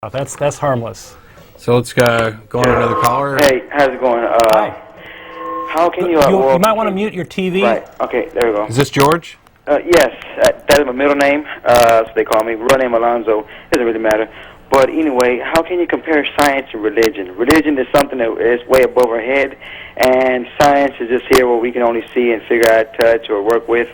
That's harmless. So let's go on to another caller. Hey, how's it going? Hi. How can you... You might want to mute your TV. Right, okay, there we go. Is this George? Yes, that is my middle name, so they call me. Real name Alonzo, doesn't really matter. But anyway, how can you compare science and religion? Religion is something that is way above our head, and science is just here where we can only see and figure out, touch, or work with.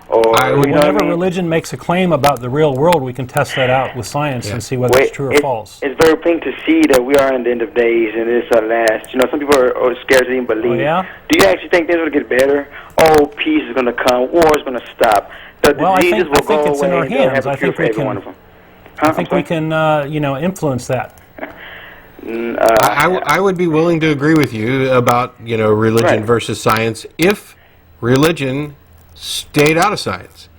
Or, whenever religion makes a claim about the real world, we can test that out with science and see whether it's true or false. It's very plain to see that we are in the end of days and this are last. You know, some people are scared to even believe. Oh, yeah? Do you actually think things will get better? Oh, peace is going to come. War is going to stop. The diseases will go it's away. in our hands. I think we can. Huh? I think we can, influence that. I would be willing to agree with you about religion versus science if religion stayed out of science.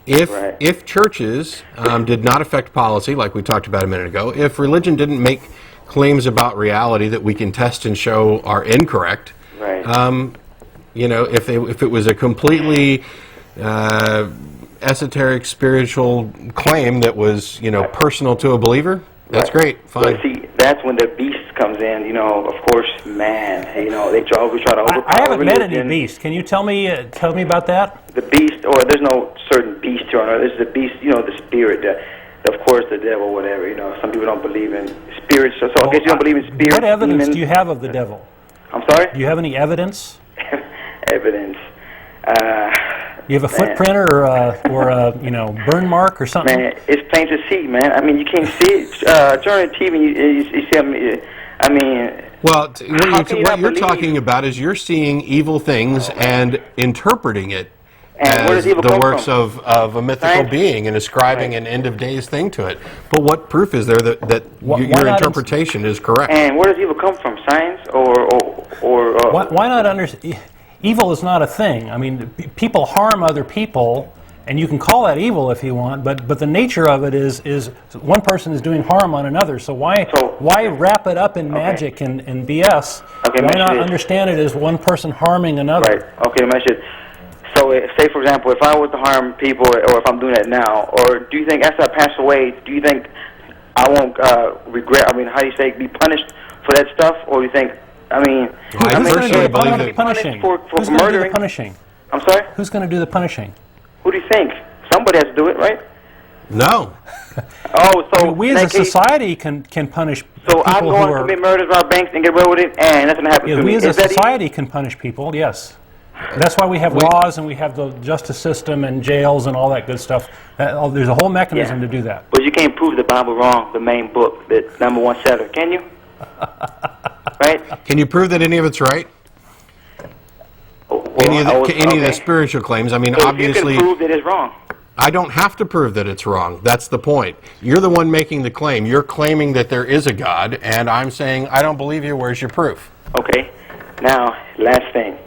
If churches did not affect policy, like we talked about a minute ago, if religion didn't make claims about reality that we can test and show are incorrect, if it was a completely esoteric spiritual claim that was personal to a believer, that's great, fine. But see, that's when the beast comes in. Of course, man. They try to overpower I haven't religion. met any beast. Can you tell me about that? The beast, or there's no certain beast here on earth. This is the beast, the spirit, of course, the devil, whatever. Some people don't believe in spirits. So I guess you don't believe in spirits. What evidence demons. do you have of the devil? I'm sorry? Do you have any evidence? Evidence. You have a footprint or a burn mark or something? Man, it's plain to see, man. I mean, you can't see it. Turn the TV and you see them. I mean... Well, what you're talking about is you're seeing evil things and interpreting it as the works of a mythical being and ascribing an end-of-days thing to it. But what proof is there that your interpretation is correct? And where does evil come from? Science or why not understand? Evil is not a thing. I mean, people harm other people, and you can call that evil if you want, but the nature of it is one person is doing harm on another. So why wrap it up in magic and BS? Why not understand it as one person harming another? Right. Okay, so say, for example, if I was to harm people, or if I'm doing that now, or do you think after I pass away, do you think I won't regret, how do you say, be punished for that stuff? Or do you think, who's going to do the punishing? Who's going to do the punishing? I'm sorry? Who's going to do the punishing? Who do you think? Somebody has to do it, right? No. We as a society can punish people. So I'm going to commit murders, rob banks, and get away with it, and nothing happens to me. We as a society can punish people, yes. That's why we have laws and we have the justice system and jails and all that good stuff. There's a whole mechanism to do that. But you can't prove the Bible wrong, the main book, the #1 seller, can you? Right? Can you prove that any of it's right? Any of the spiritual claims? I mean, so obviously... you can prove that it's wrong. I don't have to prove that it's wrong. That's the point. You're the one making the claim. You're claiming that there is a God, and I'm saying, I don't believe you. Where's your proof? Okay. Now, last thing.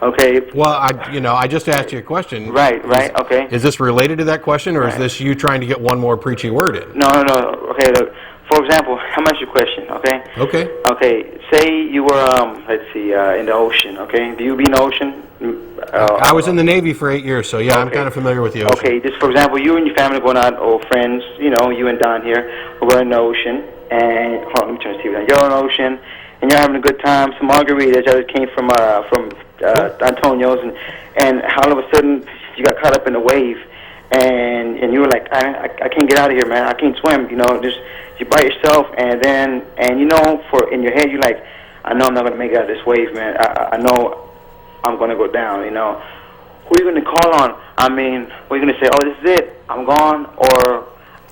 Okay. Well, I just asked you a question. Right, okay. Is this related to that question, or is this you trying to get one more preachy word in? No. Okay, look. For example, how much your question, okay? Okay. Okay, say you were, in the ocean, okay? Do you be in the ocean? I was in the Navy for 8 years, so yeah, I'm kind of familiar with the ocean. Okay, just for example, you and your family going out, or friends, you and Don here, we're in the ocean, and, hold on, let me turn the TV down. You're in the ocean, and you're having a good time. Some margaritas that came from Antonio's, and all of a sudden, you got caught up in the wave, and you were like, I can't get out of here, man. I can't swim, just... You're by yourself, and in your head, you're like, I know I'm not going to make it out of this wave, man. I know I'm going to go down, Who are you going to call on? I mean, are you going to say, oh, this is it, I'm gone? Or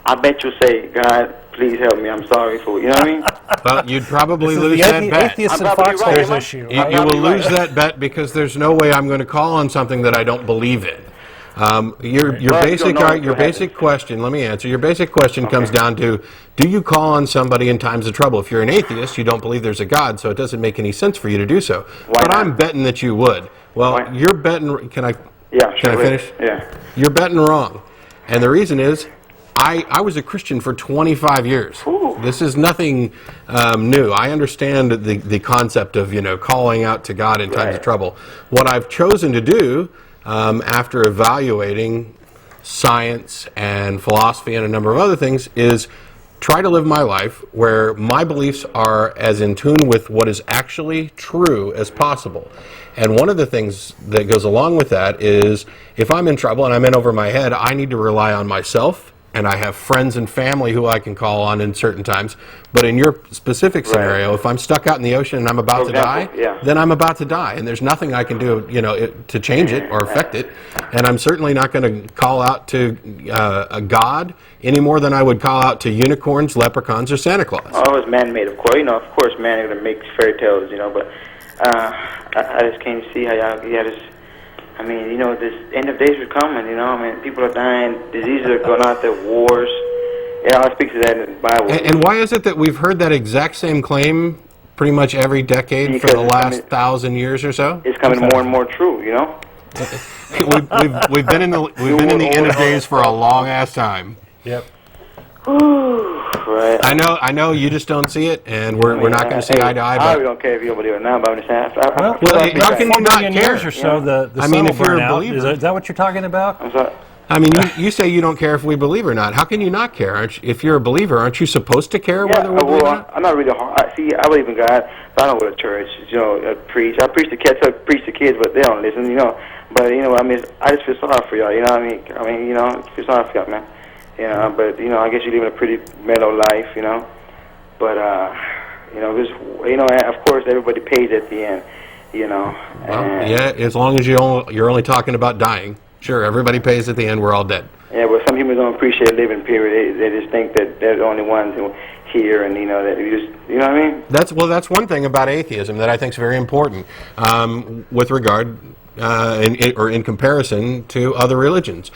I bet you'll say, God, please help me, I'm sorry for you know what I mean? Well, you'd probably lose that bet. Atheists and Foxholes issue. You will lose that bet because there's no way I'm going to call on something that I don't believe in. Your basic question, let me answer. Your basic question comes down to, do you call on somebody in times of trouble? If you're an atheist, you don't believe there's a God, so it doesn't make any sense for you to do so. But I'm betting that you would. Well, you're betting, can I finish? Yeah. You're betting wrong. And the reason is, I was a Christian for 25 years. Ooh. This is nothing new. I understand the concept of, calling out to God in times of trouble. What I've chosen to do, after evaluating science and philosophy and a number of other things, is try to live my life where my beliefs are as in tune with what is actually true as possible. And one of the things that goes along with that is if I'm in trouble and I'm in over my head, I need to rely on myself, and I have friends and family who I can call on in certain times. But in your specific scenario, if I'm stuck out in the ocean and I'm about to die, then I'm about to die, and there's nothing I can do, to change it or affect it. And I'm certainly not going to call out to a god any more than I would call out to unicorns, leprechauns, or Santa Claus. Oh, it was man-made, of course. Of course, man is going to make fairy tales, but I just can't see how y'all this. I mean, this end of days are coming, people are dying, diseases are going out there, wars. Yeah, I speak to that in the Bible. And why is it that we've heard that exact same claim pretty much every decade for the last 1,000 years or so? It's coming more and more true, we've been in the end of days for a long ass time. Yep. Right. I know you just don't see it, and we're not going to see eye to eye. I really don't care if you believe it or not, but I'm just saying. Well, how can you not care? Years or so, the sun will burn out. Is that what you're talking about? I'm sorry. I mean, you say you don't care if we believe or not. How can you not care? If you're a believer, aren't you supposed to care whether we believe or not? I'm not really hard. See, I believe in God, but I don't go to church. I preach. I preach to kids, but they don't listen. But I mean, I just feel sorry for y'all. Feel sorry for y'all, man. But I guess you live in a pretty mellow life. But of course, everybody pays at the end. Well, yeah, as long as you're only talking about dying. Sure, everybody pays at the end. We're all dead. Yeah, but some people don't appreciate living. Period. They just think that they're the only ones who here, and that you just, what I mean. That's one thing about atheism that I think is very important with regard in comparison to other religions.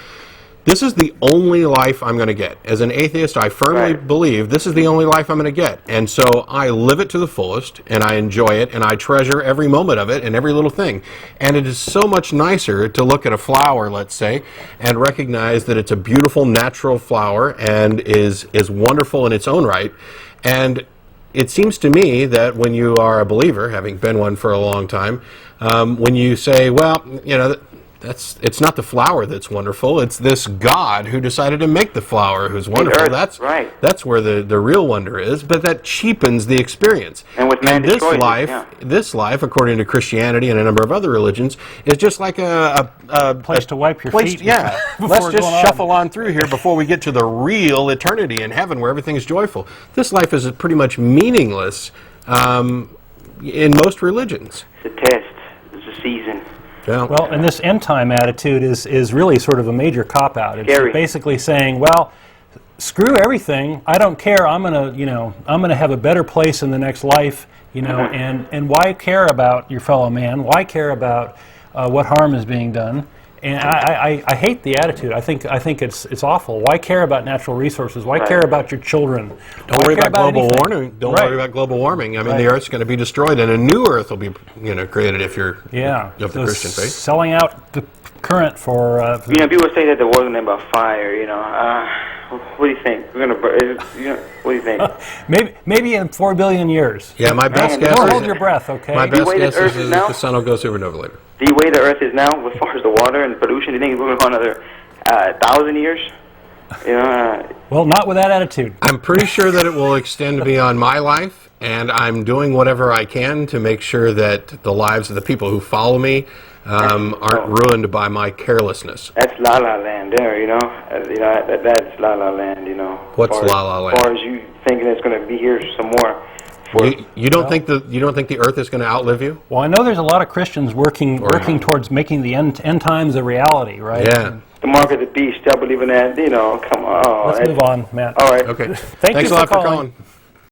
This is the only life I'm going to get. As an atheist, I firmly believe this is the only life I'm going to get. And so I live it to the fullest, and I enjoy it, and I treasure every moment of it and every little thing. And it is so much nicer to look at a flower, let's say, and recognize that it's a beautiful natural flower and is wonderful in its own right. And it seems to me that when you are a believer, having been one for a long time, when you say, well, it's not the flower that's wonderful. It's this God who decided to make the flower who's wonderful. That's right. That's where the real wonder is. But that cheapens the experience. And with man destroyed this life, according to Christianity and a number of other religions, is just like a place to wipe your feet. Yeah. Let's just shuffle on through here before we get to the real eternity in heaven, where everything is joyful. This life is pretty much meaningless in most religions. It's a test. It's a season. Yeah. Well, and this end time attitude is really sort of a major cop-out. It's scary. Basically saying, well, screw everything. I don't care. I'm gonna have a better place in the next life. And why care about your fellow man? Why care about what harm is being done? And I hate the attitude. I think it's awful. Why care about natural resources? Why care about your children? Don't worry about global warming. Don't worry about global warming. I mean, the Earth's going to be destroyed, and a new Earth will be created if you're of the Christian faith. Selling out the current for. People say that the world's going to end by fire. What do you think? We're going to. What do you think? maybe in 4 billion years. Yeah, my best guess. Or hold your breath, okay? My best guess is the sun will go supernova later. The way the Earth is now, as far as the water and pollution, do you think we're going to go another 1,000 years? Well, not with that attitude. I'm pretty sure that it will extend beyond my life, and I'm doing whatever I can to make sure that the lives of the people who follow me aren't ruined by my carelessness. That's La La Land there, that's La La Land, What's La La Land? As far as you thinking it's going to be here some more. You don't think the Earth is going to outlive you? Well, I know there's a lot of Christians working towards making the end times a reality, right? Yeah. The mark of the beast. I believe in that. Come on. Let's move on, Matt. All right. Okay. Thanks a lot for calling.